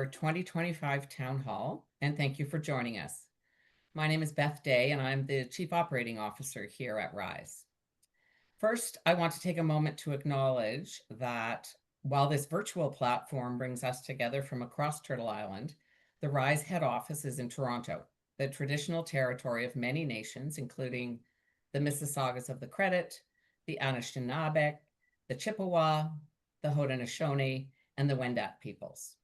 our 2025 Town Hall, and thank you for joining us. My name is Beth Day, and I'm the Chief Operating Officer here at Rise. First, I want to take a moment to acknowledge that while this virtual platform brings us together from across Turtle Island, the Rise head office is in Toronto, the traditional territory of many nations, including the Mississaugas of the Credit, the Anishinaabe, the Chippewa, the Haudenosaunee, and the Wendat peoples.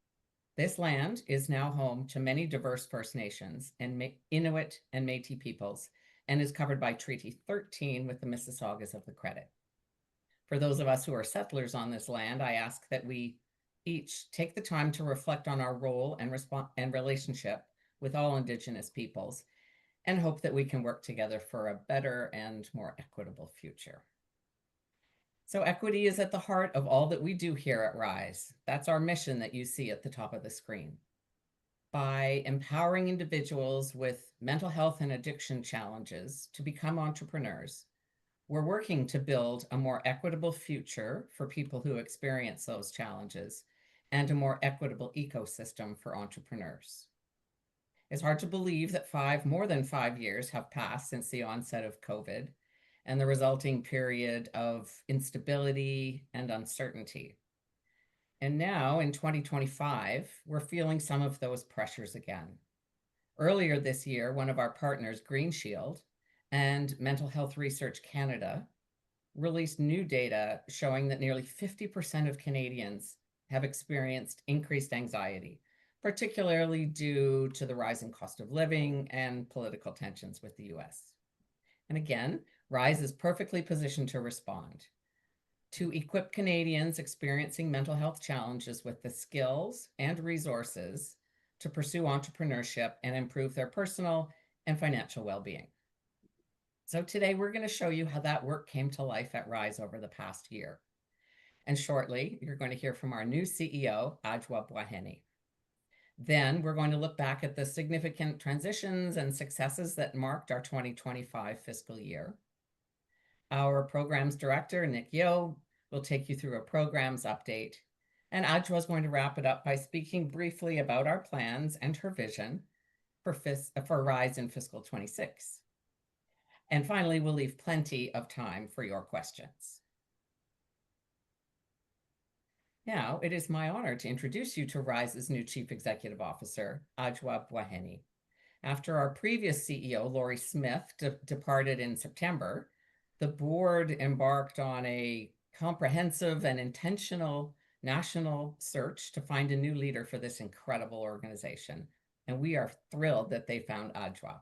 This land is now home to many diverse First Nations and Inuit and Métis peoples, and is covered by Treaty 13 with the Mississaugas of the Credit. For those of us who are settlers on this land, I ask that we each take the time to reflect on our role and relationship with all Indigenous peoples, and hope that we can work together for a better and more equitable future. So equity is at the heart of all that we do here at Rise. That's our mission that you see at the top of the screen. By empowering individuals with mental health and addiction challenges to become entrepreneurs, we're working to build a more equitable future for people who experience those challenges and a more equitable ecosystem for entrepreneurs. It's hard to believe that more than 5 years have passed since the onset of COVID and the resulting period of instability and uncertainty. And now in 2025, we're feeling some of those pressures again. Earlier this year, one of our partners, Green Shield and Mental Health Research Canada, released new data showing that nearly 50% of Canadians have experienced increased anxiety, particularly due to the rising cost of living and political tensions with the US. And again, Rise is perfectly positioned to respond, to equip Canadians experiencing mental health challenges with the skills and resources to pursue entrepreneurship and improve their personal and financial well-being. So today we're going to show you how that work came to life at Rise over the past year. And shortly, you're going to hear from our new CEO, Adwoa Buahene. Then we're going to look back at the significant transitions and successes that marked our 2025 fiscal year. Our programs director, Nick Yeo, will take you through a programs update, and Adwoa is going to wrap it up by speaking briefly about our plans and her vision for Rise in fiscal 26. And finally, we'll leave plenty of time for your questions. Now, it is my honor to introduce you to Rise's new Chief Executive Officer, Adwoa Buahene. After our previous CEO, Laurie Smith, departed in September, the board embarked on a comprehensive and intentional national search to find a new leader for this incredible organization. And we are thrilled that they found Adwoa.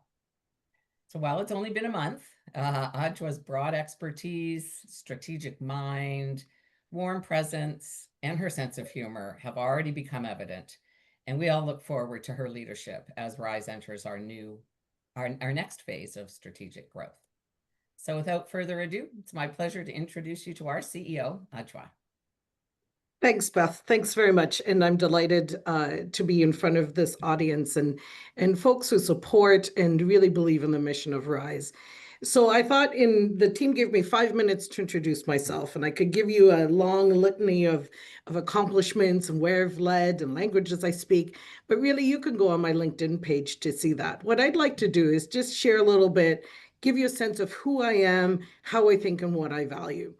So while it's only been a month, Adwoa's broad expertise, strategic mind, warm presence, and her sense of humor have already become evident. And we all look forward to her leadership as Rise enters our next phase of strategic growth. So without further ado, it's my pleasure to introduce you to our CEO, Adwoa. Thanks, Beth. Thanks very much. And I'm delighted to be in front of this audience and folks who support and really believe in the mission of Rise. So I thought the team gave me 5 minutes to introduce myself, and I could give you a long litany of accomplishments and where I've led and languages I speak, but really you can go on my LinkedIn page to see that. What I'd like to do is just share a little bit, give you a sense of who I am, how I think, and what I value.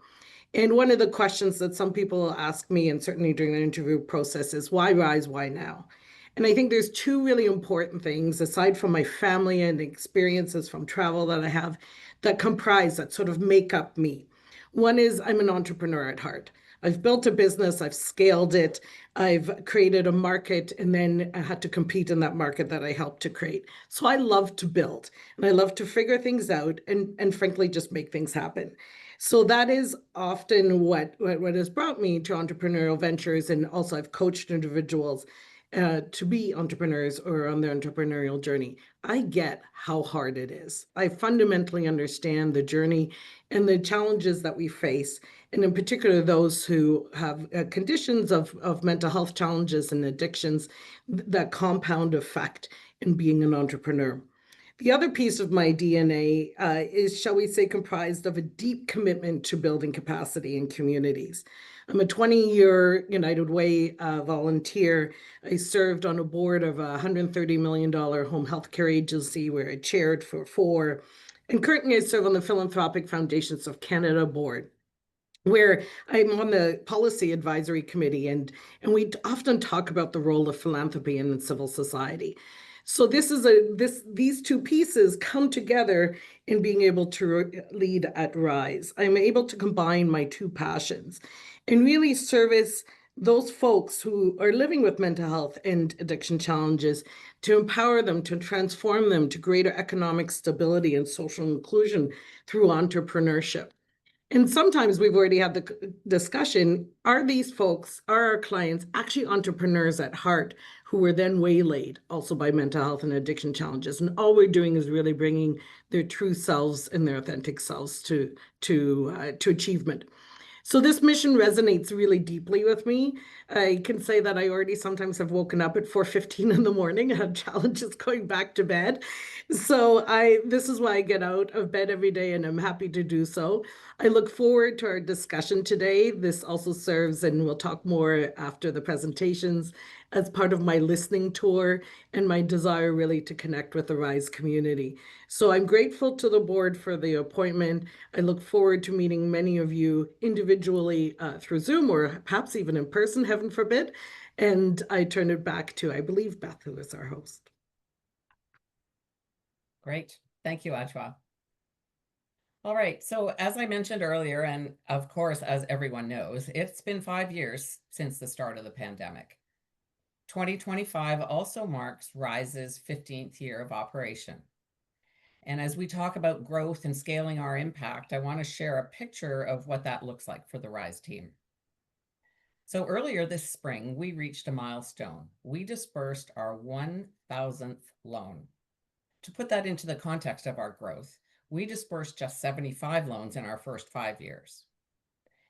And one of the questions that some people ask me, and certainly during the interview process, is why Rise, why now? And I think there's two really important things, aside from my family and experiences from travel that I have, that sort of make up me. One is I'm an entrepreneur at heart. I've built a business, I've scaled it, I've created a market, and then I had to compete in that market that I helped to create. So I love to build, and I love to figure things out and frankly, just make things happen. So that is often what has brought me to entrepreneurial ventures, and also I've coached individuals to be entrepreneurs or on their entrepreneurial journey. I get how hard it is. I fundamentally understand the journey and the challenges that we face, and in particular, those who have conditions of mental health challenges and addictions that compound effect in being an entrepreneur. The other piece of my DNA is, shall we say, comprised of a deep commitment to building capacity in communities. I'm a 20-year United Way volunteer. I served on a board of a $130 million home health care agency where I chaired for 4. And currently I serve on the Philanthropic Foundations of Canada board, where I'm on the policy advisory committee, and we often talk about the role of philanthropy in civil society. So these two pieces come together in being able to lead at Rise. I'm able to combine my two passions and really service those folks who are living with mental health and addiction challenges, to empower them, to transform them to greater economic stability and social inclusion through entrepreneurship. And sometimes we've already had the discussion, are these folks, are our clients actually entrepreneurs at heart who were then waylaid also by mental health and addiction challenges? And all we're doing is really bringing their true selves and their authentic selves to achievement. So this mission resonates really deeply with me. I can say that I already sometimes have woken up at 4:15 in the morning and had challenges going back to bed. So this is why I get out of bed every day, and I'm happy to do so. I look forward to our discussion today. This also serves, and we'll talk more after the presentations, as part of my listening tour and my desire really to connect with the RISE community. So I'm grateful to the board for the appointment. I look forward to meeting many of you individually through Zoom, or perhaps even in person, heaven forbid. And I turn it back to, I believe, Beth, who is our host. Great. Thank you, Adwoa. All right. So as I mentioned earlier, and of course, as everyone knows, it's been 5 years since the start of the pandemic. 2025 also marks RISE's 15th year of operation. And as we talk about growth and scaling our impact, I want to share a picture of what that looks like for the RISE team. So earlier this spring, we reached a milestone. We dispersed our 1,000th loan. To put that into the context of our growth, we dispersed just 75 loans in our first 5 years.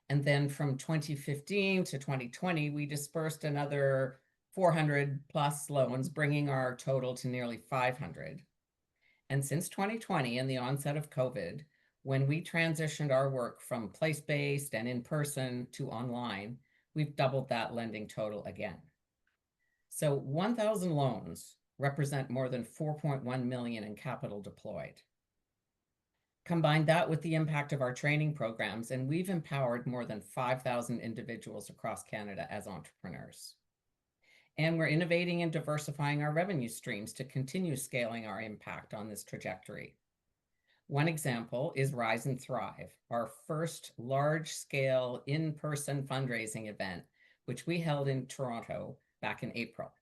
And then from 2015 to 2020, we dispersed another 400 plus loans, bringing our total to nearly 500. And since 2020 and the onset of COVID, when we transitioned our work from place-based and in-person to online, we've doubled that lending total again. So 1,000 loans represent more than 4.1 million in capital deployed. Combine that with the impact of our training programs, and we've empowered more than 5,000 individuals across Canada as entrepreneurs. And we're innovating and diversifying our revenue streams to continue scaling our impact on this trajectory. One example is Rise and Thrive, our first large-scale in-person fundraising event, which we held in Toronto back in April.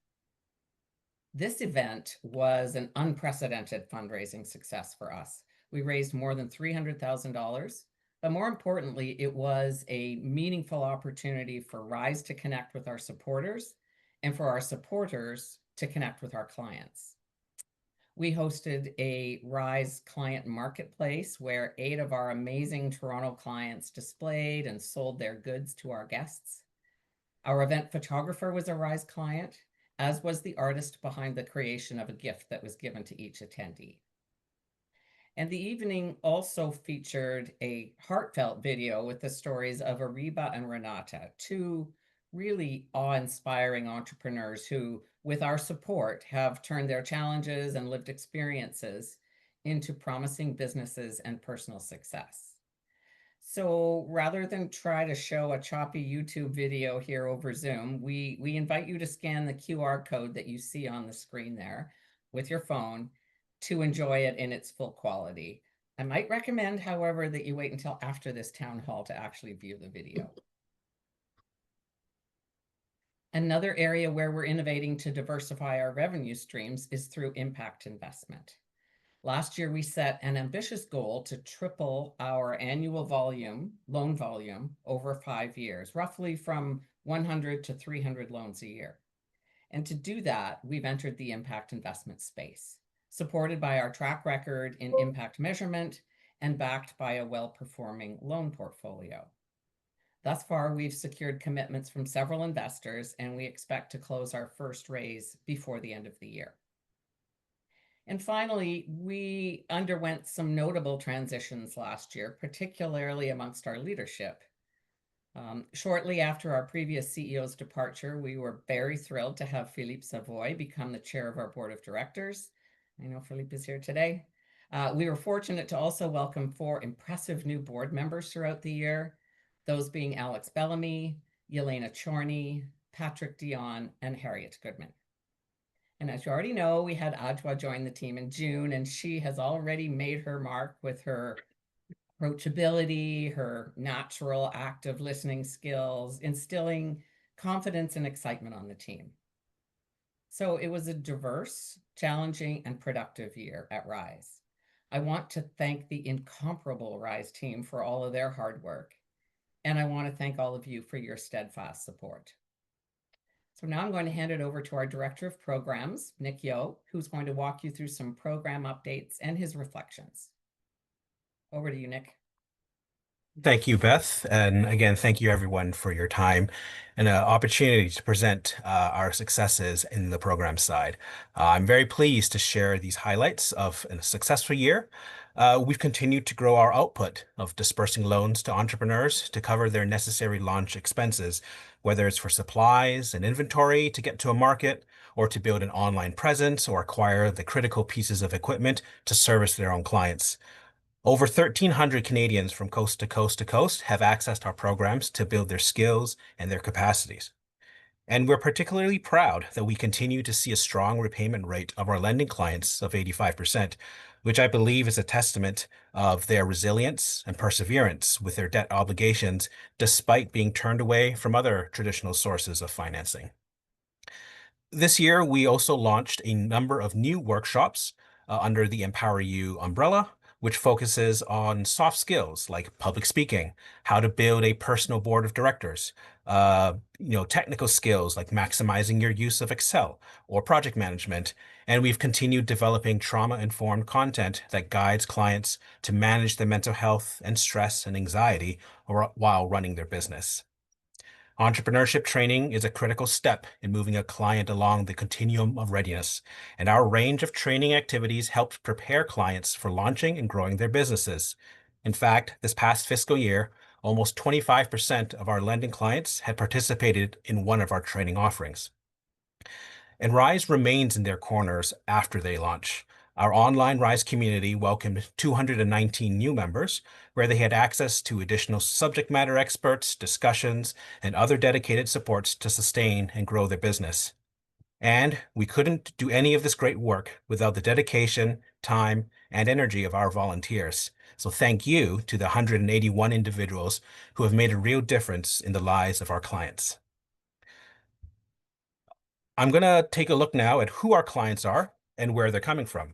This event was an unprecedented fundraising success for us. We raised more than $300,000, but more importantly, it was a meaningful opportunity for Rise to connect with our supporters and for our supporters to connect with our clients. We hosted a Rise client marketplace where 8 of our amazing Toronto clients displayed and sold their goods to our guests. Our event photographer was a Rise client, as was the artist behind the creation of a gift that was given to each attendee. And the evening also featured a heartfelt video with the stories of Ariba and Renata, 2 really awe-inspiring entrepreneurs who, with our support, have turned their challenges and lived experiences into promising businesses and personal success. So rather than try to show a choppy YouTube video here over Zoom, we invite you to scan the QR code that you see on the screen there with your phone to enjoy it in its full quality. I might recommend, however, that you wait until after this town hall to actually view the video. Another area where we're innovating to diversify our revenue streams is through impact investment. Last year, we set an ambitious goal to triple our annual loan volume over 5 years, roughly from 100 to 300 loans a year. And to do that, we've entered the impact investment space, supported by our track record in impact measurement and backed by a well-performing loan portfolio. Thus far, we've secured commitments from several investors, and we expect to close our first raise before the end of the year. And finally, we underwent some notable transitions last year, particularly amongst our leadership. Shortly after our previous CEO's departure, we were very thrilled to have Philippe Savoy become the chair of our board of directors. I know Philippe is here today. We were fortunate to also welcome 4 impressive new board members throughout the year, those being Alex Bellamy, Yelena Chorney, Patrick Dion, and Harriet Goodman. And as you already know, we had Adwoa join the team in June, and she has already made her mark with her approachability, her natural active listening skills, instilling confidence and excitement on the team. So it was a diverse, challenging, and productive year at Rise. I want to thank the incomparable Rise team for all of their hard work, and I want to thank all of you for your steadfast support. So now I'm going to hand it over to our Director of Programs, Nick Yo, who's going to walk you through some program updates and his reflections. Over to you, Nick. Thank you, Beth. And again, thank you everyone for your time and an opportunity to present our successes in the program side. I'm very pleased to share these highlights of a successful year. We've continued to grow our output of dispersing loans to entrepreneurs to cover their necessary launch expenses, whether it's for supplies and inventory to get to a market, or to build an online presence or acquire the critical pieces of equipment to service their own clients. Over 1,300 Canadians from coast to coast to coast have accessed our programs to build their skills and their capacities. And we're particularly proud that we continue to see a strong repayment rate of our lending clients of 85%, which I believe is a testament of their resilience and perseverance with their debt obligations, despite being turned away from other traditional sources of financing. This year, we also launched a number of new workshops under the Empower You umbrella, which focuses on soft skills like public speaking, how to build a personal board of directors, technical skills like maximizing your use of Excel or project management. And we've continued developing trauma-informed content that guides clients to manage their mental health and stress and anxiety while running their business. Entrepreneurship training is a critical step in moving a client along the continuum of readiness, and our range of training activities helps prepare clients for launching and growing their businesses. In fact, this past fiscal year, almost 25% of our lending clients had participated in one of our training offerings. And Rise remains in their corners after they launch. Our online Rise community welcomed 219 new members, where they had access to additional subject matter experts, discussions, and other dedicated supports to sustain and grow their business. And we couldn't do any of this great work without the dedication, time, and energy of our volunteers. So thank you to the 181 individuals who have made a real difference in the lives of our clients. I'm going to take a look now at who our clients are and where they're coming from.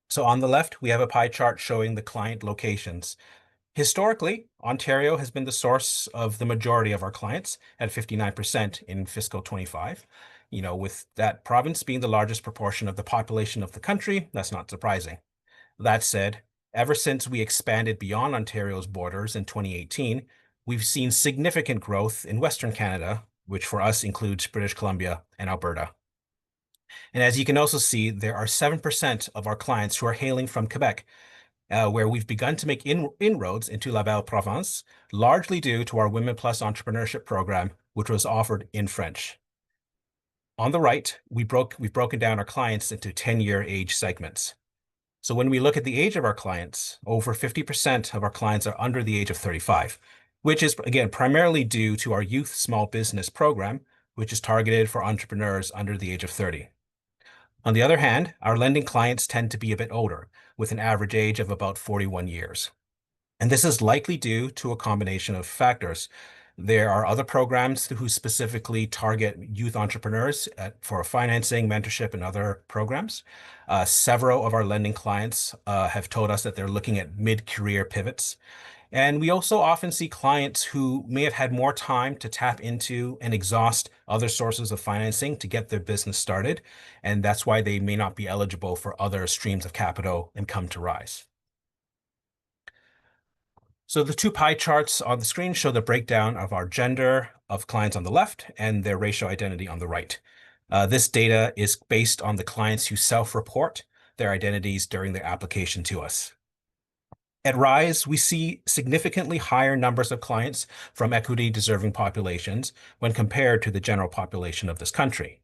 So on the left, we have a pie chart showing the client locations. Historically, Ontario has been the source of the majority of our clients at 59% in fiscal 25. With that province being the largest proportion of the population of the country, that's not surprising. That said, ever since we expanded beyond Ontario's borders in 2018, we've seen significant growth in Western Canada, which for us includes British Columbia and Alberta. And as you can also see, there are 7% of our clients who are hailing from Quebec, where we've begun to make inroads into La Belle Province, largely due to our Women Plus Entrepreneurship program, which was offered in French. On the right, we've broken down our clients into 10-year age segments. So when we look at the age of our clients, over 50% of our clients are under the age of 35, which is, again, primarily due to our youth small business program, which is targeted for entrepreneurs under the age of 30. On the other hand, our lending clients tend to be a bit older, with an average age of about 41 years. And this is likely due to a combination of factors. There are other programs who specifically target youth entrepreneurs for financing, mentorship, and other programs. Several of our lending clients have told us that they're looking at mid-career pivots. And we also often see clients who may have had more time to tap into and exhaust other sources of financing to get their business started. And that's why they may not be eligible for other streams of capital and come to Rise. So the two pie charts on the screen show the breakdown of our gender of clients on the left and their racial identity on the right. This data is based on the clients who self-report their identities during their application to us. At Rise, we see significantly higher numbers of clients from equity-deserving populations when compared to the general population of this country.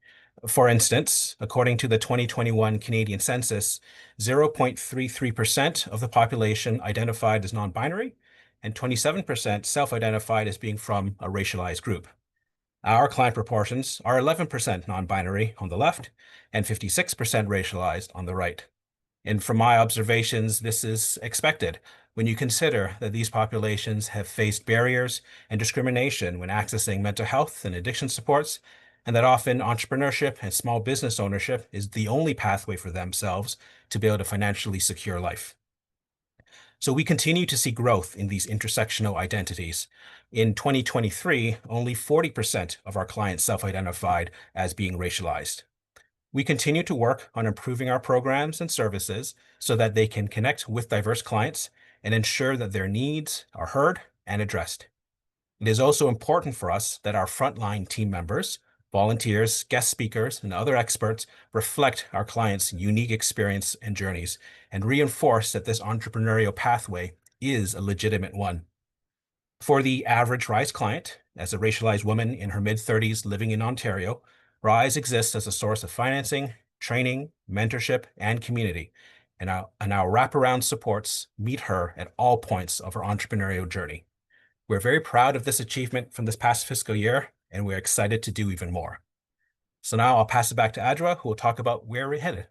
For instance, according to the 2021 Canadian Census, 0.33% of the population identified as non-binary and 27% self-identified as being from a racialized group. Our client proportions are 11% non-binary on the left and 56% racialized on the right. And from my observations, this is expected when you consider that these populations have faced barriers and discrimination when accessing mental health and addiction supports, and that often entrepreneurship and small business ownership is the only pathway for themselves to build a financially secure life. So we continue to see growth in these intersectional identities. In 2023, only 40% of our clients self-identified as being racialized. We continue to work on improving our programs and services so that they can connect with diverse clients and ensure that their needs are heard and addressed. It is also important for us that our frontline team members, volunteers, guest speakers, and other experts reflect our clients' unique experience and journeys and reinforce that this entrepreneurial pathway is a legitimate one. For the average Rise client, as a racialized woman in her mid-30s living in Ontario, Rise exists as a source of financing, training, mentorship, and community, and our wraparound supports meet her at all points of her entrepreneurial journey. We're very proud of this achievement from this past fiscal year, and we're excited to do even more. So now I'll pass it back to Adwoa, who will talk about where we're headed.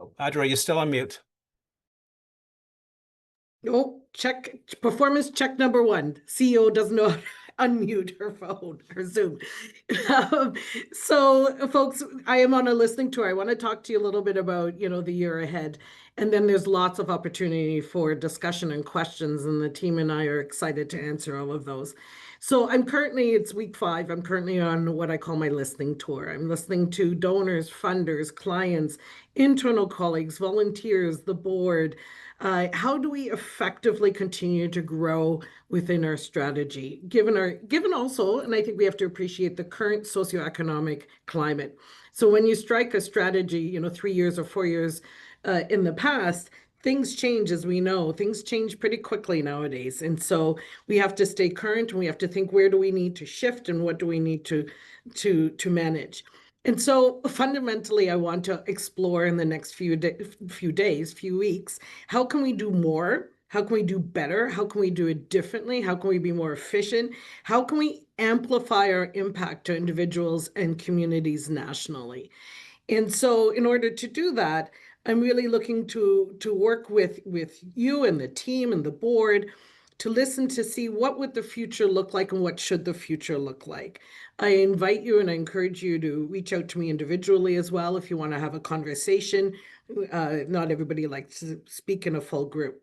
Oh, Adwoa, you're still on mute. Oh, check performance check number one. CEO doesn't know how to unmute her phone, her Zoom. So, folks, I am on a listening tour. I want to talk to you a little bit about, the year ahead. And then there's lots of opportunity for discussion and questions, and the team and I are excited to answer all of those. So it's week 5. I'm currently on what I call my listening tour. I'm listening to donors, funders, clients, internal colleagues, volunteers, the board. How do we effectively continue to grow within our strategy, given also, and I think we have to appreciate the current socioeconomic climate. So when you strike a strategy, 3 years or 4 years in the past, things change, as we know. Things change pretty quickly nowadays. And so we have to stay current, and we have to think, where do we need to shift and what do we need to manage? And so fundamentally, I want to explore in the next few days, few weeks, how can we do more? How can we do better? How can we do it differently? How can we be more efficient? How can we amplify our impact to individuals and communities nationally? And so in order to do that, I'm really looking to work with you and the team and the board to listen to see what would the future look like and what should the future look like. I invite you and I encourage you to reach out to me individually as well if you want to have a conversation. Not everybody likes to speak in a full group.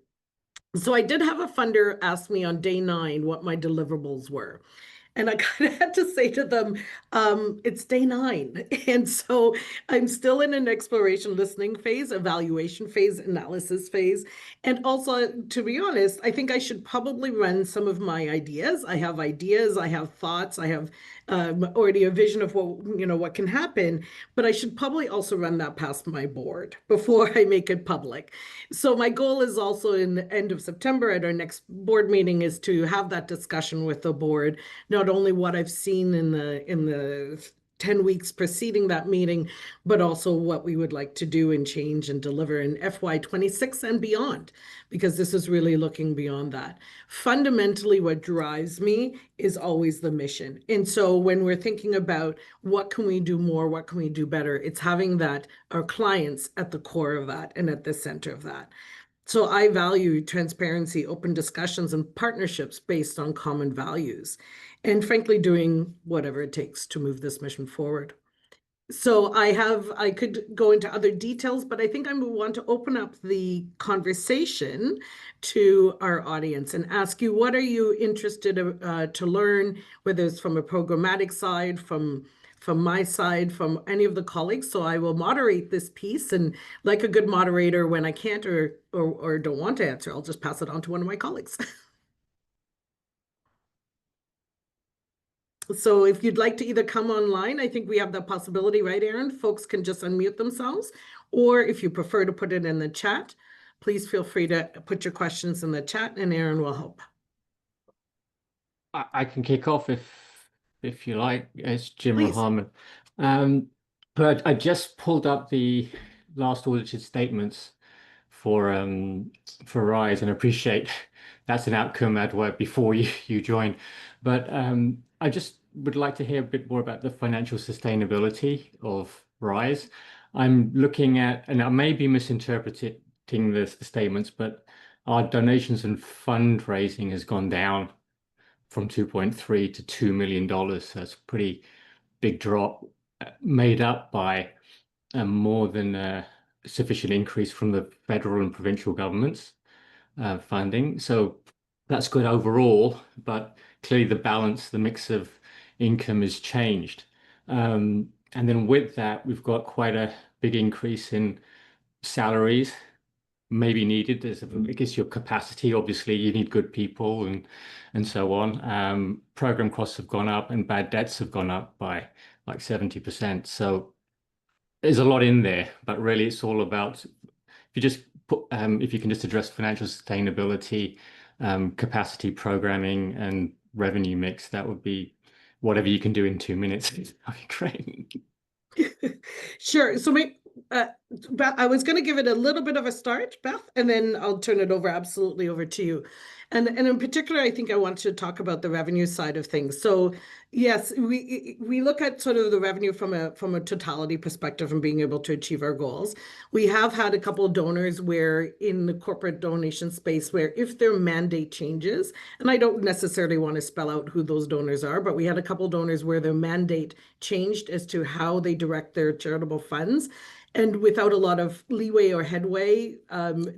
So I did have a funder ask me on day 9 what my deliverables were. And I kind of had to say to them, it's day 9. And so I'm still in an exploration listening phase, evaluation phase, analysis phase. And also, to be honest, I think I should probably run some of my ideas. I have ideas, I have thoughts, I have already a vision of what can happen, but I should probably also run that past my board before I make it public. So my goal is also in the end of September at our next board meeting is to have that discussion with the board, not only what I've seen in the 10 weeks preceding that meeting, but also what we would like to do and change and deliver in FY26 and beyond, because this is really looking beyond that. Fundamentally, what drives me is always the mission. And so when we're thinking about what can we do more, what can we do better, it's having our clients at the core of that and at the center of that. So I value transparency, open discussions, and partnerships based on common values, and frankly, doing whatever it takes to move this mission forward. So I could go into other details, but I think I want to open up the conversation to our audience and ask you, what are you interested to learn, whether it's from a programmatic side, from my side, from any of the colleagues. So I will moderate this piece, and like a good moderator, when I can't or don't want to answer, I'll just pass it on to one of my colleagues. So if you'd like to either come online, I think we have that possibility, right, Aaron? Folks can just unmute themselves. Or if you prefer to put it in the chat, please feel free to put your questions in the chat and Aaron will help. I can kick off if you like. It's Jim Please. Rahman. But I just pulled up the last audited statements for Rise, and appreciate that's an outcome Adwoa before you joined. But I just would like to hear a bit more about the financial sustainability of Rise. I'm looking at, and I may be misinterpreting the statements, but our donations and fundraising has gone down from 2.3 to $2 million. So that's a pretty big drop, made up by more than a sufficient increase from the federal and provincial governments funding. So that's good overall, but clearly the balance, the mix of income has changed. And then with that, we've got quite a big increase in salaries maybe needed. There's, I guess, your capacity. Obviously, you need good people and so on. Program costs have gone up and bad debts have gone up by like 70%. So there's a lot in there, but really it's all about if you just put if you can just address financial sustainability, capacity programming, and revenue mix, that would be whatever you can do in 2 minutes. That'd be great. Sure. So Beth, I was going to give it a little bit of a start, Beth, and then I'll turn it absolutely over to you. And in particular, I think I want to talk about the revenue side of things. So yes, we look at sort of the revenue from a totality perspective and being able to achieve our goals. We have had a couple of donors where in the corporate donation space where if their mandate changes, and I don't necessarily want to spell out who those donors are, but we had a couple of donors where their mandate changed as to how they direct their charitable funds, and without a lot of leeway or headway,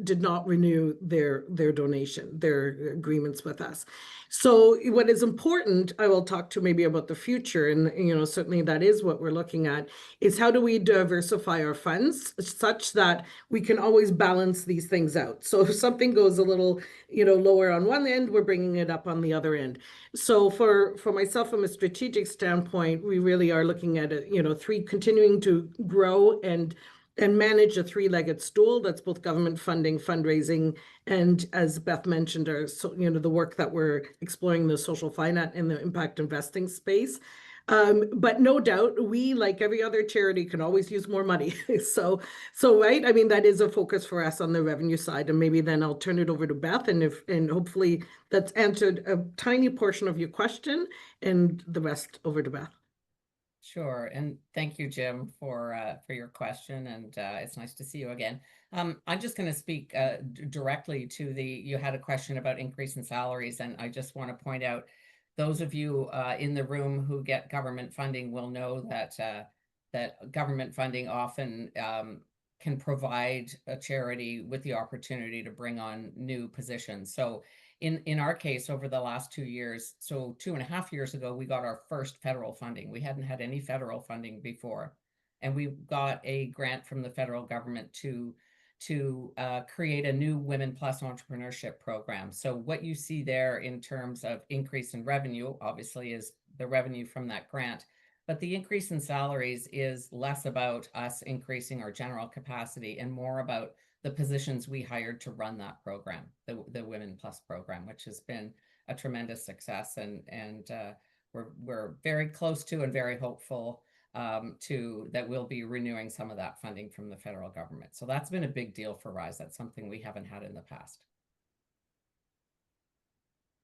did not renew their donation, their agreements with us. So what is important, I will talk to maybe about the future, and certainly that is what we're looking at, is how do we diversify our funds such that we can always balance these things out. So if something goes a little lower on one end, we're bringing it up on the other end. So for myself, from a strategic standpoint, we really are looking at continuing to grow and manage a three-legged stool that's both government funding, fundraising, and as Beth mentioned, the work that we're exploring, the social finance and the impact investing space. But no doubt, we, like every other charity, can always use more money. So right, I mean, that is a focus for us on the revenue side. And maybe then I'll turn it over to Beth, and hopefully that's answered a tiny portion of your question, and the rest over to Beth. Sure, and thank you, Jim, for your question, and it's nice to see you again. I'm just going to speak directly to you had a question about increase in salaries, and I just want to point out, those of you in the room who get government funding will know that that government funding often can provide a charity with the opportunity to bring on new positions. So in our case, over the last 2 years, so 2.5 years ago, we got our first federal funding. We hadn't had any federal funding before. And we got a grant from the federal government to create a new Women Plus Entrepreneurship program. So what you see there in terms of increase in revenue, obviously, is the revenue from that grant. But the increase in salaries is less about us increasing our general capacity and more about the positions we hired to run that program, the Women Plus program, which has been a tremendous success, and we're very close to and very hopeful that we'll be renewing some of that funding from the federal government. So that's been a big deal for Rise. That's something we haven't had in the past.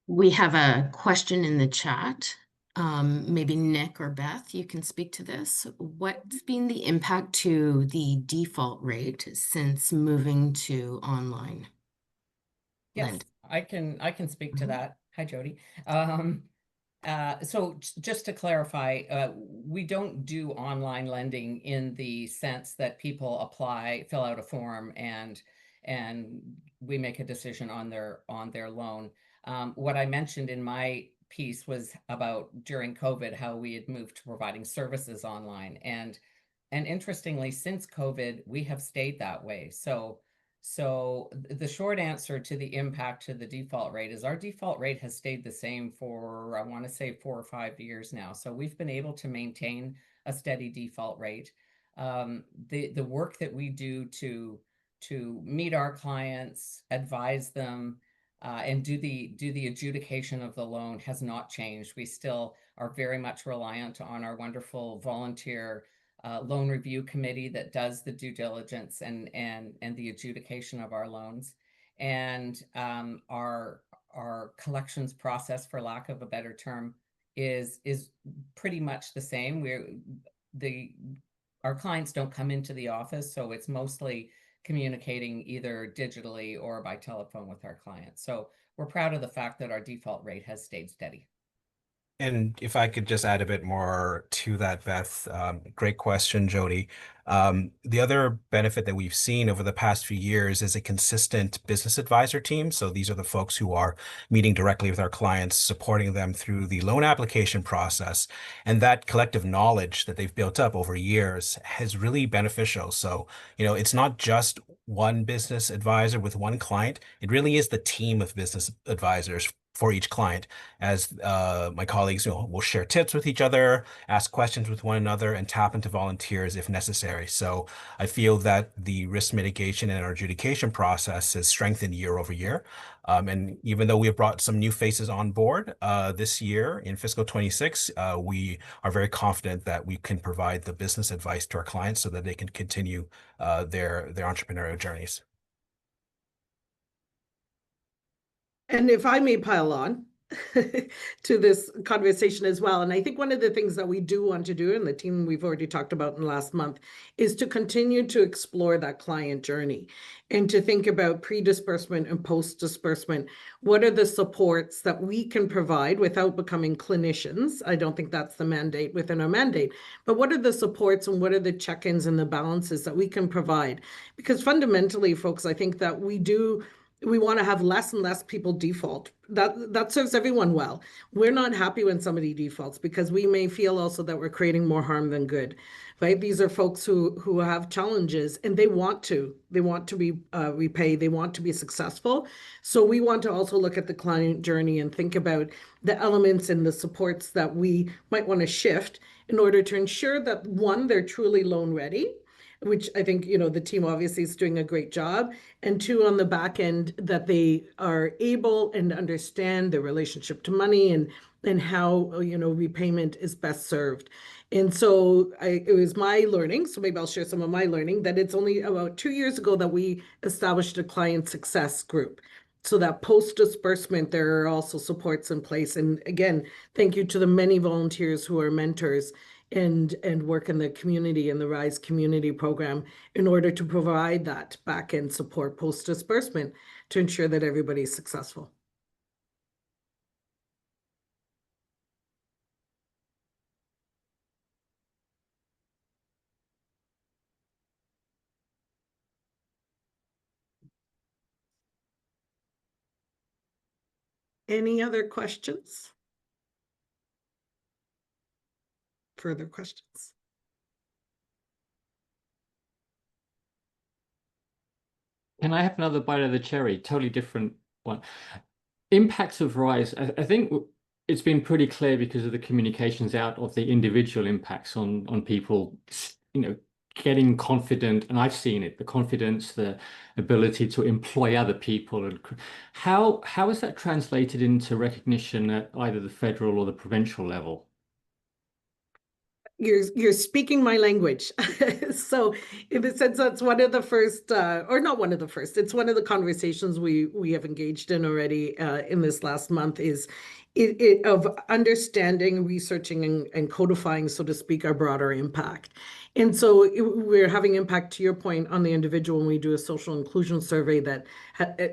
We have a question in the chat. Maybe Nick or Beth, you can speak to this. What's been the impact to the default rate since moving to online? Yes, Lend. I can speak to that. Hi, Jody. So just to clarify, we don't do online lending in the sense that people apply, fill out a form, and we make a decision on their loan. What I mentioned in my piece was about during COVID, how we had moved to providing services online. And interestingly, since COVID, we have stayed that way. So So the short answer to the impact to the default rate is our default rate has stayed the same for, I want to say, 4 or 5 years now. So we've been able to maintain a steady default rate. The work that we do to meet our clients, advise them, and do the adjudication of the loan has not changed. We still are very much reliant on our wonderful volunteer loan review committee that does the due diligence and the adjudication of our loans, and our collections process, for lack of a better term, is pretty much the same. Our clients don't come into the office, so it's mostly communicating either digitally or by telephone with our clients. So we're proud of the fact that our default rate has stayed steady. And if I could just add a bit more to that, Beth, great question, Jody. The other benefit that we've seen over the past few years is a consistent business advisor team. So these are the folks who are meeting directly with our clients, supporting them through the loan application process. And that collective knowledge that they've built up over years is really beneficial. So, it's not just one business advisor with one client. It really is the team of business advisors for each client, as my colleagues will share tips with each other, ask questions with one another, and tap into volunteers if necessary. So I feel that the risk mitigation and our adjudication process has strengthened year over year. And even though we have brought some new faces on board this year in fiscal 26, we are very confident that we can provide the business advice to our clients so that they can continue their entrepreneurial journeys. And if I may pile on to this conversation as well, and I think one of the things that we do want to do, and the team we've already talked about in the last month, is to continue to explore that client journey and to think about pre-disbursement and post-disbursement. What are the supports that we can provide without becoming clinicians? I don't think that's the mandate within our mandate, but what are the supports and what are the check-ins and the balances that we can provide? Because fundamentally, folks, I think that we want to have less and less people default. That serves everyone well. We're not happy when somebody defaults because we may feel also that we're creating more harm than good, right? These are folks who have challenges and they want to be repaid. They want to be successful. So we want to also look at the client journey and think about the elements and the supports that we might want to shift in order to ensure that, one, they're truly loan ready, which I think, the team obviously is doing a great job. And two, on the back end, that they are able and understand their relationship to money and how, repayment is best served. And so it was my learning, so maybe I'll share some of my learning, that it's only about 2 years ago that we established a client success group. So that post-disbursement, there are also supports in place. And again, thank you to the many volunteers who are mentors and work in the community in the RISE community program in order to provide that back-end support post-disbursement to ensure that everybody's successful. Any other questions? Further questions? Can I have another bite of the cherry? Totally different one. Impacts of RISE. I think it's been pretty clear because of the communications out of the individual impacts on people, getting confident, and I've seen it, the confidence, the ability to employ other people. And how is that translated into recognition at either the federal or the provincial level? You're speaking my language. So in the sense, that's one of the first, or not one of the first, it's one of the conversations we have engaged in already in this last month is of understanding, researching, and codifying, so to speak, our broader impact. And so we're having impact, to your point, on the individual when we do a social inclusion survey that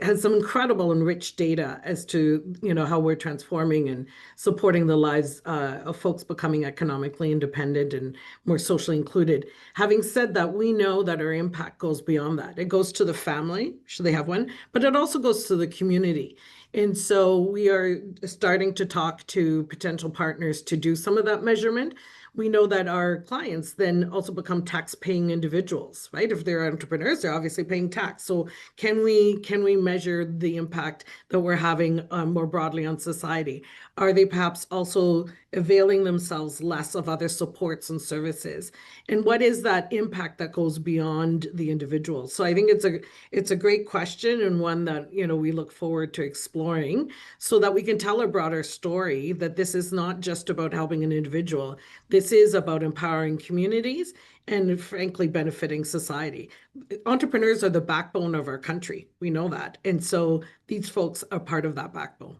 has some incredible and rich data as to, how we're transforming and supporting the lives of folks becoming economically independent and more socially included. Having said that, we know that our impact goes beyond that. It goes to the family, should they have one, but it also goes to the community. And so we are starting to talk to potential partners to do some of that measurement. we know that our clients then also become tax-paying individuals, right? If they're entrepreneurs, they're obviously paying tax. So can we measure the impact that we're having more broadly on society? Are they perhaps also availing themselves less of other supports and services? And what is that impact that goes beyond the individual? So I think it's a great question, and one that, you know, we look forward to exploring so that we can tell a broader story, that this is not just about helping an individual. This is about empowering communities and frankly benefiting society. Entrepreneurs are the backbone of our country. We know that. And so these folks are part of that backbone.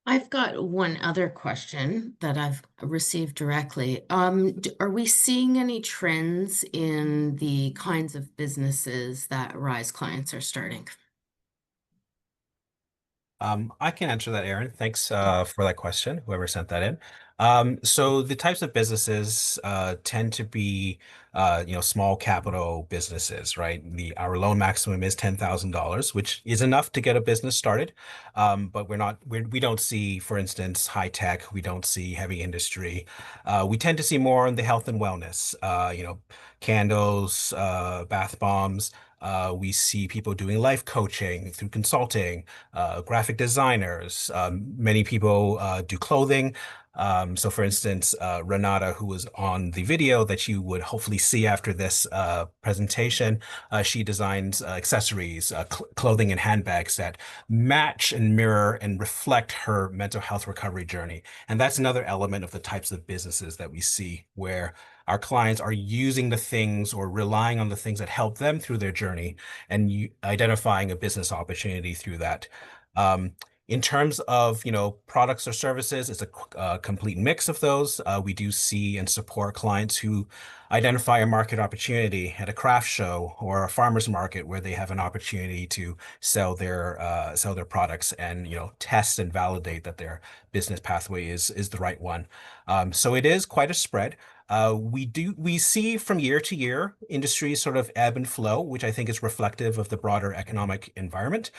I've got one other question that I've received directly. Are we seeing any trends in the kinds of businesses that Rise clients are starting? I can answer that, Aaron. Thanks for that question, whoever sent that in. So the types of businesses tend to be small capital businesses, right? Our loan maximum is $10,000, which is enough to get a business started. But we don't see, for instance, high tech. We don't see heavy industry. We tend to see more in the health and wellness, candles, bath bombs. We see people doing life coaching through consulting, graphic designers. Many people do clothing. So for instance, Renata, who was on the video that you would hopefully see after this presentation, she designs accessories, clothing and handbags that match and mirror and reflect her mental health recovery journey. And that's another element of the types of businesses that we see, where our clients are using the things or relying on the things that help them through their journey, and identifying a business opportunity through that. In terms of, products or services, it's a complete mix of those. We do see and support clients who identify a market opportunity at a craft show or a farmer's market, where they have an opportunity to sell their products and, test and validate that their business pathway is the right one. So it is quite a spread. We see from year to year industries sort of ebb and flow, which I think is reflective of the broader economic environment.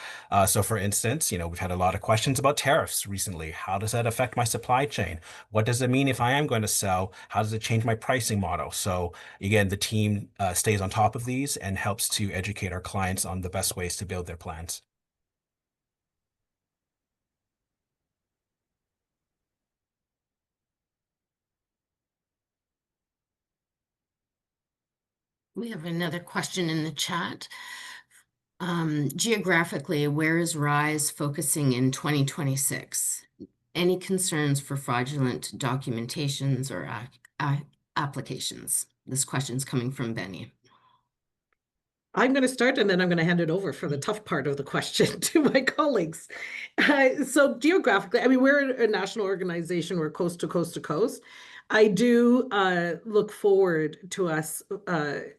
So for instance, we've had a lot of questions about tariffs recently. How does that affect my supply chain? What does it mean if I am going to sell? How does it change my pricing model? So again, the team stays on top of these and helps to educate our clients on the best ways to build their plans. We have another question in the chat. Geographically, where is Rise focusing in 2026? Any concerns for fraudulent documentations or applications? This question's coming from Benny. I'm going to start, and then I'm going to hand it over for the tough part of the question to my colleagues. So geographically, I mean, we're a national organization. We're coast to coast to coast. I do look forward to us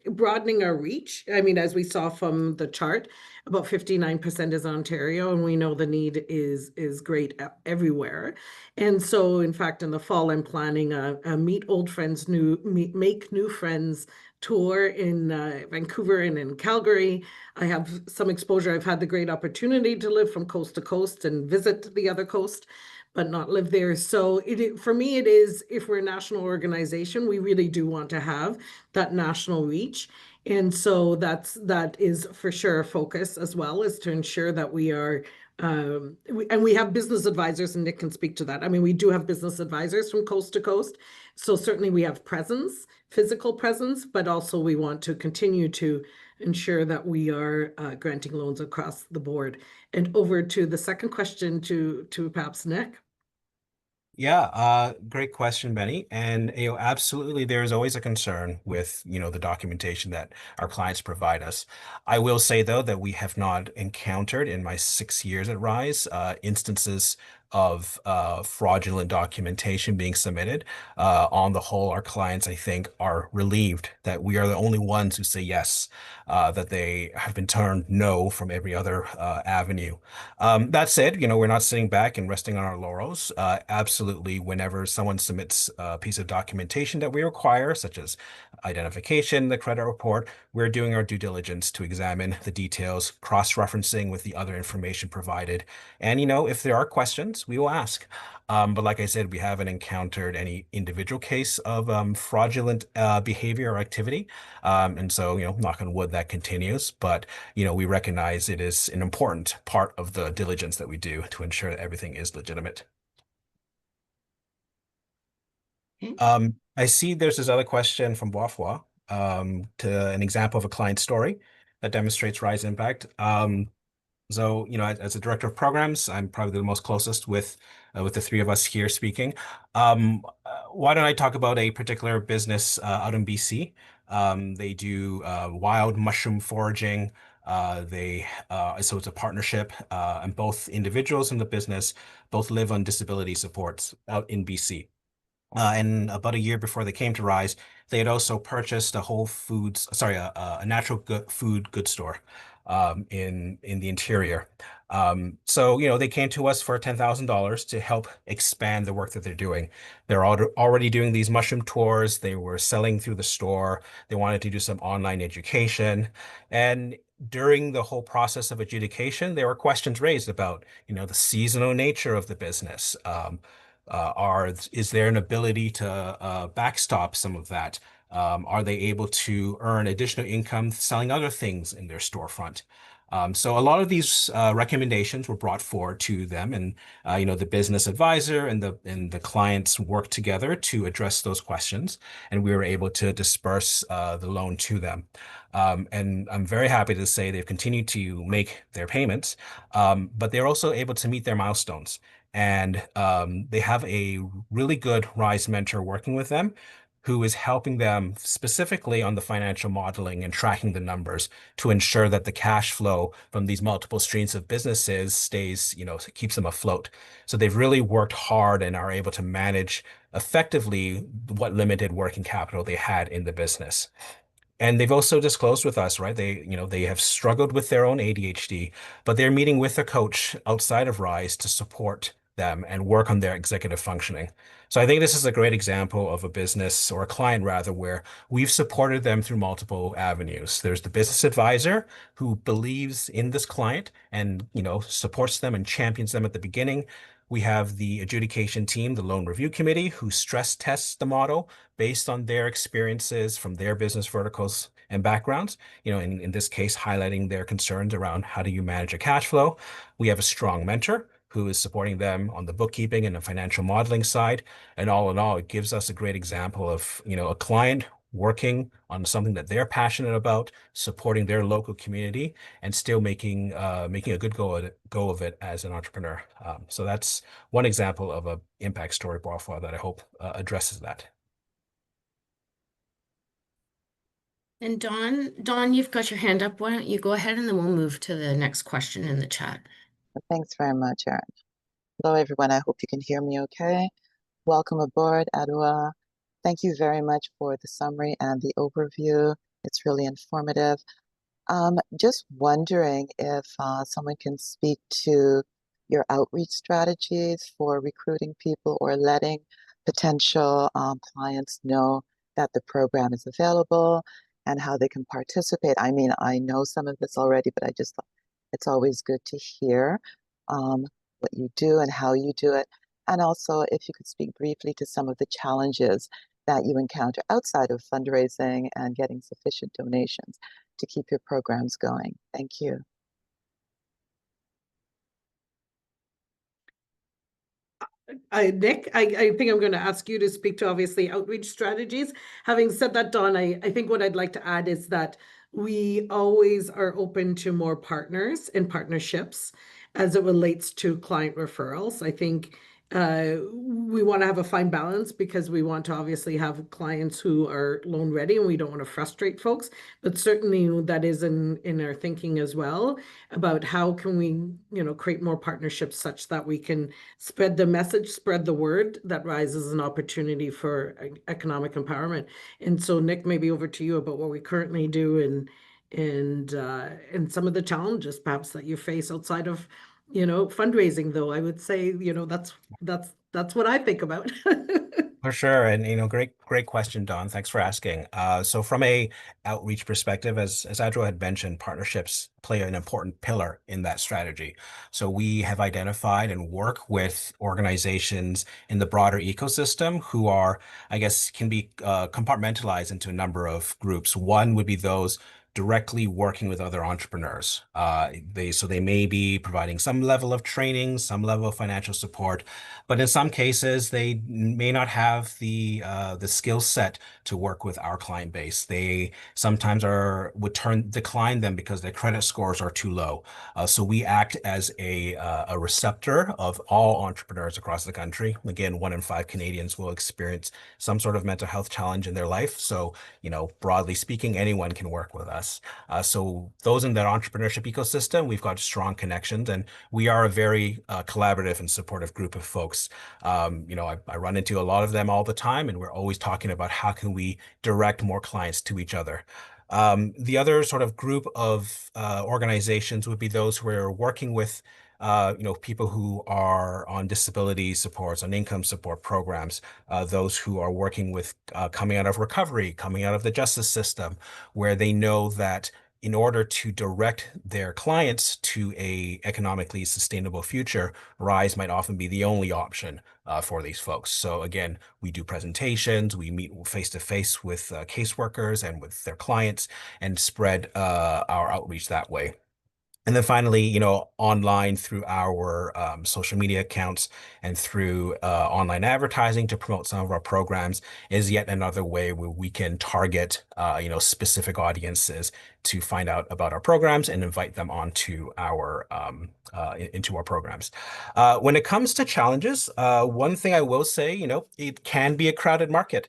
broadening our reach. I mean, as we saw from the chart, about 59% is Ontario, and we know the need is great everywhere. And so, in fact, in the fall, I'm planning a Meet Old Friends, Make New Friends tour in Vancouver and in Calgary. I have some exposure. I've had the great opportunity to live from coast to coast and visit the other coast, but not live there. So for me, it is, if we're a national organization, we really do want to have that national reach. And so that is for sure a focus, as well as to ensure that we are, and we have business advisors, and Nick can speak to that. I mean, we do have business advisors from coast to coast. So certainly we have presence, physical presence, but also we want to continue to ensure that we are granting loans across the board. And over to the second question to perhaps Nick. Yeah, great question, Benny. And absolutely, there is always a concern with the documentation that our clients provide us. I will say though that we have not encountered, in my 6 years at Rise, instances of fraudulent documentation being submitted. On the whole, our clients, I think, are relieved that we are the only ones who say yes, that they have been turned no from every other avenue. That said, we're not sitting back and resting on our laurels. Absolutely, whenever someone submits a piece of documentation that we require, such as identification, the credit report, we're doing our due diligence to examine the details, cross-referencing with the other information provided. And, if there are questions, we will ask. But like I said, we haven't encountered any individual case of fraudulent behavior or activity. And so, knock on wood, that continues. But, we recognize it is an important part of the diligence that we do to ensure that everything is legitimate. I see there's this other question from Buahene, to an example of a client story that demonstrates Rise impact. So, as a director of programs, I'm probably the most closest with the three of us here speaking. Why don't I talk about a particular business out in BC? They do wild mushroom foraging. So it's a partnership, and both individuals in the business both live on disability supports out in BC. And about a year before they came to Rise, they had also purchased a natural food goods store in the interior. So they came to us for $10,000 to help expand the work that they're doing. They're already doing these mushroom tours. They were selling through the store. They wanted to do some online education, and during the whole process of adjudication, there were questions raised about the seasonal nature of the business. Is there an ability to backstop some of that? Are they able to earn additional income selling other things in their storefront? So a lot of these recommendations were brought forward to them, and the business advisor and the clients worked together to address those questions, and we were able to disperse the loan to them. And I'm very happy to say they've continued to make their payments, but they're also able to meet their milestones. And they have a really good Rise mentor working with them who is helping them specifically on the financial modeling and tracking the numbers to ensure that the cash flow from these multiple streams of businesses stays, keeps them afloat. So they've really worked hard and are able to manage effectively what limited working capital they had in the business. And they've also disclosed with us, right? They have struggled with their own ADHD, but they're meeting with a coach outside of Rise to support them and work on their executive functioning. So I think this is a great example of a business, or a client rather, where we've supported them through multiple avenues. There's the business advisor who believes in this client and, supports them and champions them at the beginning. We have the adjudication team, the loan review committee, who stress tests the model based on their experiences from their business verticals and backgrounds, in this case, highlighting their concerns around how do you manage a cash flow. We have a strong mentor who is supporting them on the bookkeeping and the financial modeling side. And all in all, it gives us a great example of, a client working on something that they're passionate about, supporting their local community, and still making a good go of it as an entrepreneur. So that's one example of a impact story profile that I hope addresses that. And Dawn, you've got your hand up. Why don't you go ahead and then we'll move to the next question in the chat. Thanks very much, Erin. Hello, everyone. I hope you can hear me okay. Welcome aboard, Adwoa. Thank you very much for the summary and the overview. It's really informative. Just wondering if someone can speak to your outreach strategies for recruiting people or letting potential clients know that the program is available and how they can participate. I mean, I know some of this already, but it's always good to hear what you do and how you do it. And also, if you could speak briefly to some of the challenges that you encounter outside of fundraising and getting sufficient donations to keep your programs going. Thank you. Nick, I think I'm going to ask you to speak to obviously outreach strategies. Having said that, Dawn, I think what I'd like to add is that we always are open to more partners and partnerships as it relates to client referrals. I think We want to have a fine balance because we want to obviously have clients who are loan ready and we don't want to frustrate folks. But certainly that is in our thinking as well about how can we, create more partnerships such that we can spread the message, spread the word that Rise is an opportunity for economic empowerment. And so Nick, maybe over to you about what we currently do and some of the challenges perhaps that you face outside of fundraising, though I would say, that's what I think about. For sure. And, great question, Don. Thanks for asking. So from a outreach perspective, as Adwoa had mentioned, partnerships play an important pillar in that strategy. So we have identified and work with organizations in the broader ecosystem who are, I guess, can be compartmentalized into a number of groups. One would be those directly working with other entrepreneurs. They may be providing some level of training, some level of financial support, but in some cases they may not have the skill set to work with our client base. They sometimes would decline them because their credit scores are too low. So we act as a receptor of all entrepreneurs across the country. Again, 1 in 5 Canadians will experience some sort of mental health challenge in their life. So, broadly speaking, anyone can work with us. So those in that entrepreneurship ecosystem, we've got strong connections, and we are a very collaborative and supportive group of folks. I run into a lot of them all the time, and we're always talking about how can we direct more clients to each other. The other sort of group of organizations would be those who are working with people who are on disability supports, on income support programs, those who are working with coming out of recovery, coming out of the justice system, where they know that in order to direct their clients to a economically sustainable future, Rise might often be the only option for these folks. So again, we do presentations, we meet face to face with caseworkers and with their clients and spread our outreach that way. And then finally, online through our social media accounts and through online advertising to promote some of our programs is yet another way where we can target, specific audiences to find out about our programs and invite them onto into our programs. When it comes to challenges, one thing I will say, it can be a crowded market.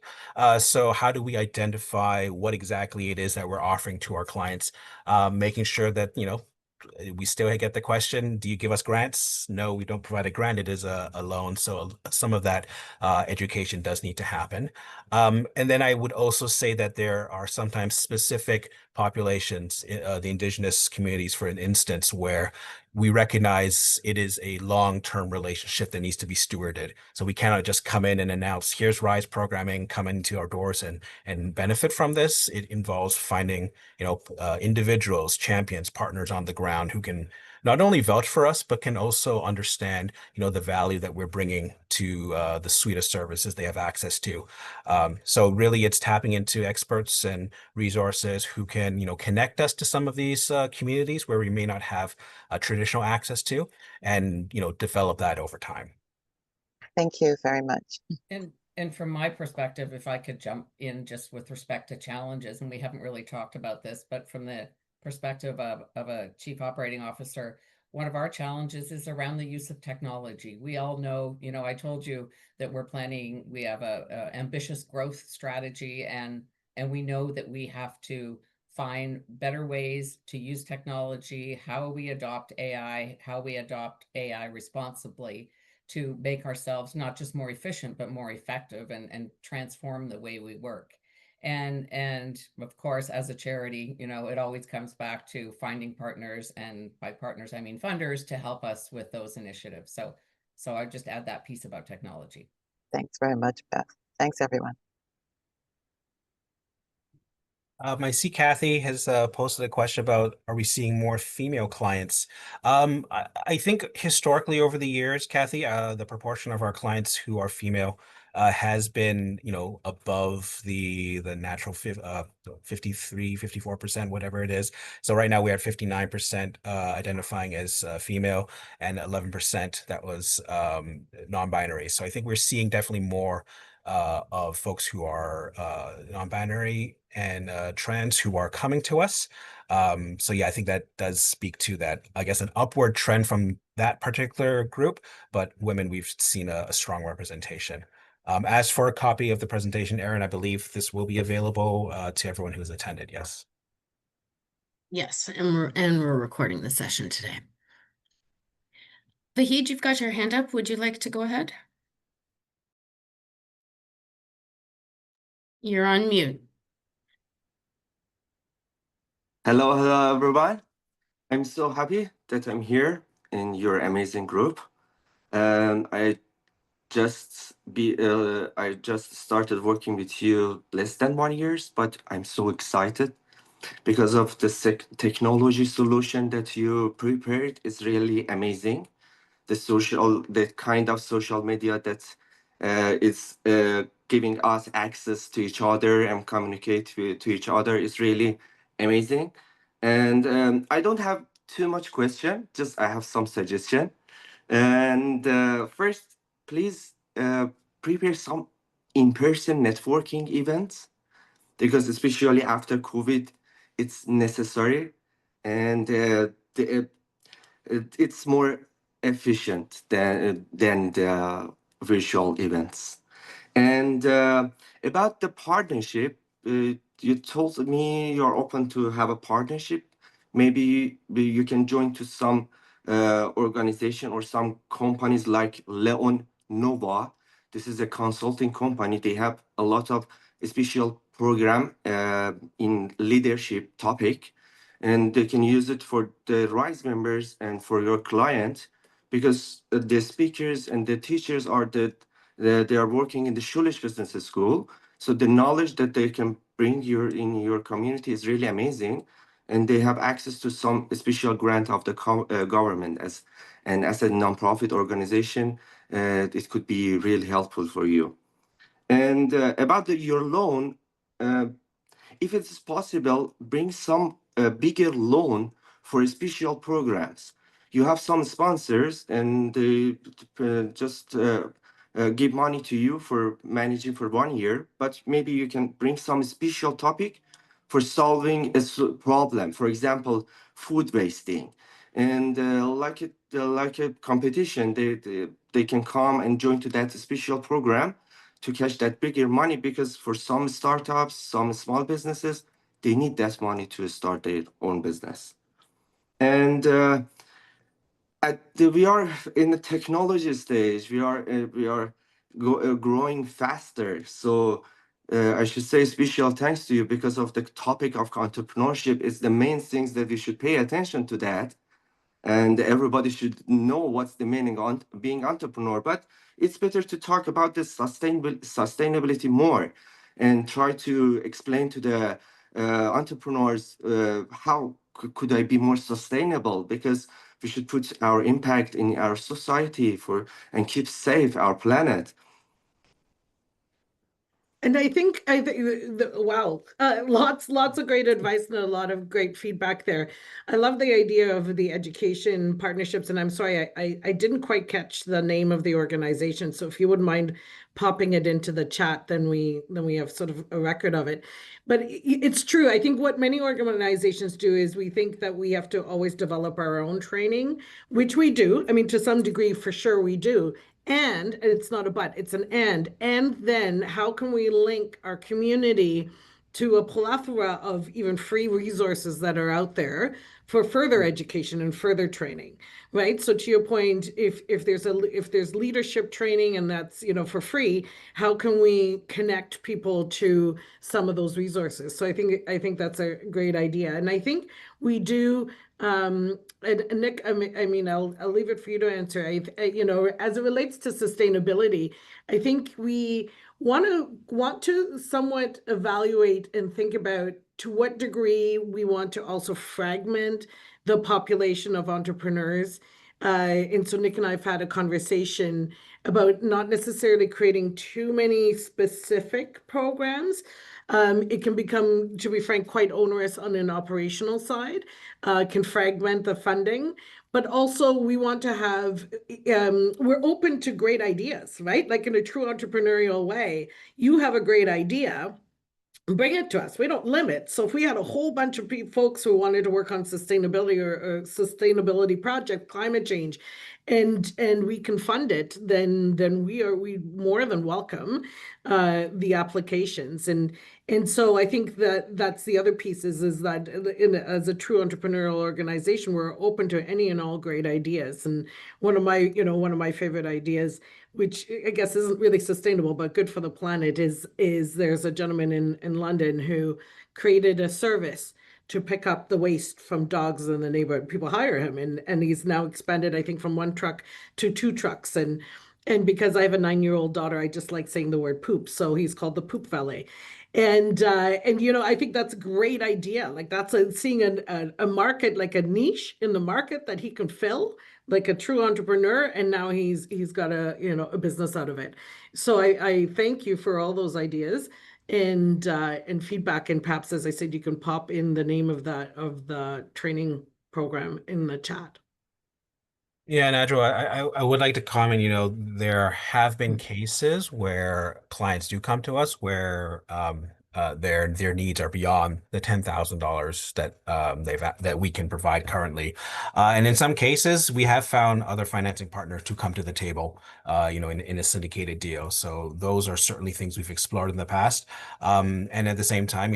So how do we identify what exactly it is that we're offering to our clients, making sure that, we still get the question, do you give us grants? No, we don't provide a grant. It is a loan. So some of that education does need to happen. And then I would also say that there are sometimes specific populations, the Indigenous communities, for an instance, where we recognize it is a long-term relationship that needs to be stewarded. So we cannot just come in and announce, here's Rise programming, come into our doors and benefit from this. It involves finding, individuals, champions, partners on the ground who can not only vouch for us, but can also understand, the value that we're bringing to the suite of services they have access to. So really it's tapping into experts and resources who can, connect us to some of these communities where we may not have traditional access to, and, develop that over time. Thank you very much. And from my perspective, if I could jump in just with respect to challenges, and we haven't really talked about this, but from the perspective of a chief operating officer, one of our challenges is around the use of technology. We all know, I told you that we have a ambitious growth strategy, and we know that we have to find better ways to use technology, how we adopt AI responsibly, to make ourselves not just more efficient, but more effective and transform the way we work. And of course, as a charity, it always comes back to finding partners, and by partners, I mean funders, to help us with those initiatives. So I just add that piece about technology. Thanks very much, Beth. Thanks, everyone. I see Kathy has posted a question about, are we seeing more female clients? I think historically over the years, Kathy, the proportion of our clients who are female has been, above the natural 53, 54%, whatever it is. So right now we are 59% identifying as female, and 11% that was non-binary. So I think we're seeing definitely more of folks who are non-binary and trans who are coming to us. So yeah, I think that does speak to that, I guess, an upward trend from that particular group, but women, we've seen a strong representation. As for a copy of the presentation, Erin, I believe this will be available to everyone who has attended, yes? Yes, and we're recording the session today. Vahid, you've got your hand up. Would you like to go ahead? You're on mute. Hello, everyone. I'm so happy that I'm here in your amazing group. I just started working with you less than 1 year, but I'm so excited because of the technology solution that you prepared is really amazing. The kind of social media that is giving us access to each other and communicate to each other is really amazing. And I don't have too much question, just I have some suggestion. And first, please prepare some in-person networking events because especially after COVID, it's necessary. And it's more efficient than the virtual events. And about the partnership, you told me you're open to have a partnership. Maybe you can join to some organization or some companies like Leon Nova. This is a consulting company. They have a lot of special program in leadership topic, and they can use it for the RISE members and for your client because the speakers and the teachers are they are working in the Schulish Business School. So the knowledge that they can bring in your community is really amazing. And they have access to some special grant of the government as a nonprofit organization. It could be really helpful for you. And about your loan, if it's possible, bring some bigger loan for special programs. You have some sponsors and they just give money to you for managing for 1 year, but maybe you can bring some special topic for solving a problem. For example, food wasting. And like a competition, they can come and join to that special program to catch that bigger money because for some startups, some small businesses, they need that money to start their own business. And we are in the technology stage. We are growing faster. So I should say special thanks to you because of the topic of entrepreneurship is the main things that we should pay attention to that. And everybody should know what's the meaning on being entrepreneur. But it's better to talk about this sustainability more and try to explain to the entrepreneurs how could I be more sustainable, because we should put our impact in our society and keep safe our planet. And I think wow, lots of great advice and a lot of great feedback there. I love the idea of the education partnerships, and I'm sorry I didn't quite catch the name of the organization. So if you wouldn't mind popping it into the chat, then we have sort of a record of it. But it's true. I think what many organizations do is we think that we have to always develop our own training, which we do. I mean, to some degree, for sure we do. And it's not a but, it's an and then how can we link our community to a plethora of even free resources that are out there for further education and further training, right? So to your point, if there's leadership training and that's, for free, how can we connect people to some of those resources? So I think that's a great idea. And I think we do, and Nick, I mean, I'll leave it for you to answer. As it relates to sustainability, I think we want to somewhat evaluate and think about to what degree we want to also fragment the population of entrepreneurs. And so Nick and I have had a conversation about not necessarily creating too many specific programs. It can become, to be frank, quite onerous on an operational side, can fragment the funding. but also we want to have, we're open to great ideas, right? Like in a true entrepreneurial way, you have a great idea, bring it to us. We don't limit. So if we had a whole bunch of folks who wanted to work on sustainability or sustainability project, climate change, and we can fund it, then we more than welcome the applications. And so I think that's the other piece is that as a true entrepreneurial organization, we're open to any and all great ideas. And one of my favorite ideas, which I guess isn't really sustainable, but good for the planet, is there's a gentleman in London who created a service to pick up the waste from dogs in the neighborhood. People hire him, and he's now expanded, I think, from 1 truck to 2 trucks. And because I have a 9-year-old daughter, I just like saying the word poop, so he's called the Poop Valet. And I think that's a great idea. Like that's seeing a market, like a niche in the market that he can fill, like a true entrepreneur, and now he's got a business out of it. So I thank you for all those ideas and feedback. And perhaps, as I said, you can pop in the name of the training program in the chat. Yeah, and Adwoa, I would like to comment, there have been cases where clients do come to us where their needs are beyond the $10,000 that that we can provide currently. And in some cases, we have found other financing partners to come to the table, in a syndicated deal. So those are certainly things we've explored in the past. And at the same time,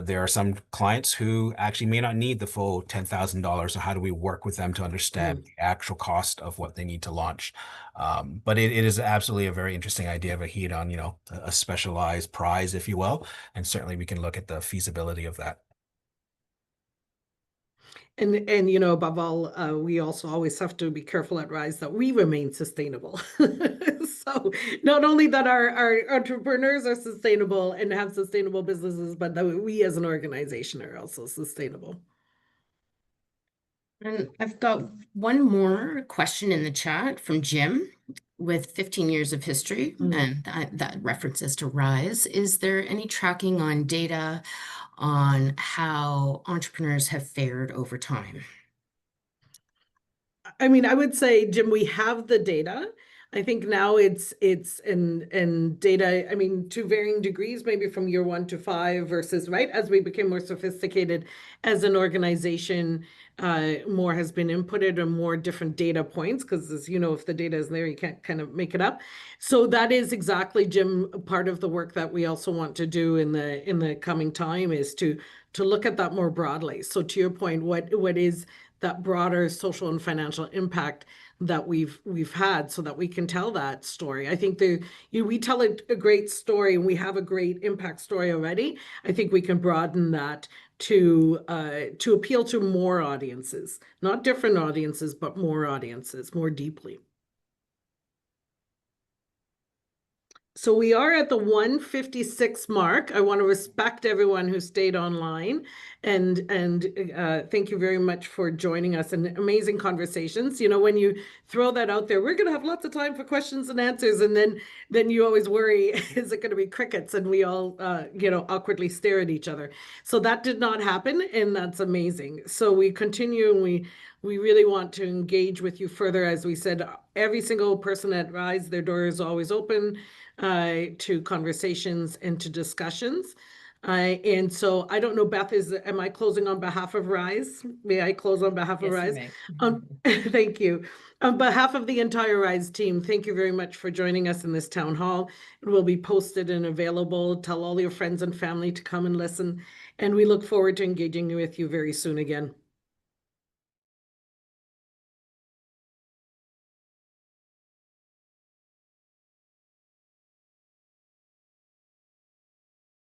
there are some clients who actually may not need the full $10,000. So how do we work with them to understand the actual cost of what they need to launch? But it is absolutely a very interesting idea, Vahid, on, a specialized prize, if you will. And certainly we can look at the feasibility of that. And above all, we also always have to be careful at Rise that we remain sustainable. So not only that our entrepreneurs are sustainable and have sustainable businesses, but that we as an organization are also sustainable. And I've got one more question in the chat from Jim. With 15 years of history, and that references to Rise, is there any tracking on data on how entrepreneurs have fared over time? I mean, I would say, Jim, we have the data. I think now it's in data, I mean, to varying degrees, maybe from year 1 to 5 versus, right, as we became more sophisticated as an organization, more has been inputted and more different data points, because as you know, if the data is there, you can't kind of make it up. So that is exactly, Jim, part of the work that we also want to do in the coming time is to look at that more broadly. So to your point, what is that broader social and financial impact that we've had, so that we can tell that story. I think we tell a great story and we have a great impact story already. I think we can broaden that to appeal to more audiences, not different audiences, but more audiences, more deeply. So we are at the 1:56 mark. I want to respect everyone who stayed online, and thank you very much for joining us, and amazing conversations. When you throw that out there, we're going to have lots of time for questions and answers, and then you always worry, is it going to be crickets? And we all awkwardly stare at each other. So that did not happen, and that's amazing. So we continue, and we really want to engage with you further. As we said, every single person at Rise, their door is always open to conversations and to discussions. And so I don't know, Beth, am I closing on behalf of Rise? May I close on behalf of Rise? Thank you. On behalf of the entire Rise team, thank you very much for joining us in this town hall. It will be posted and available. Tell all your friends and family to come and listen. And we look forward to engaging with you very soon again.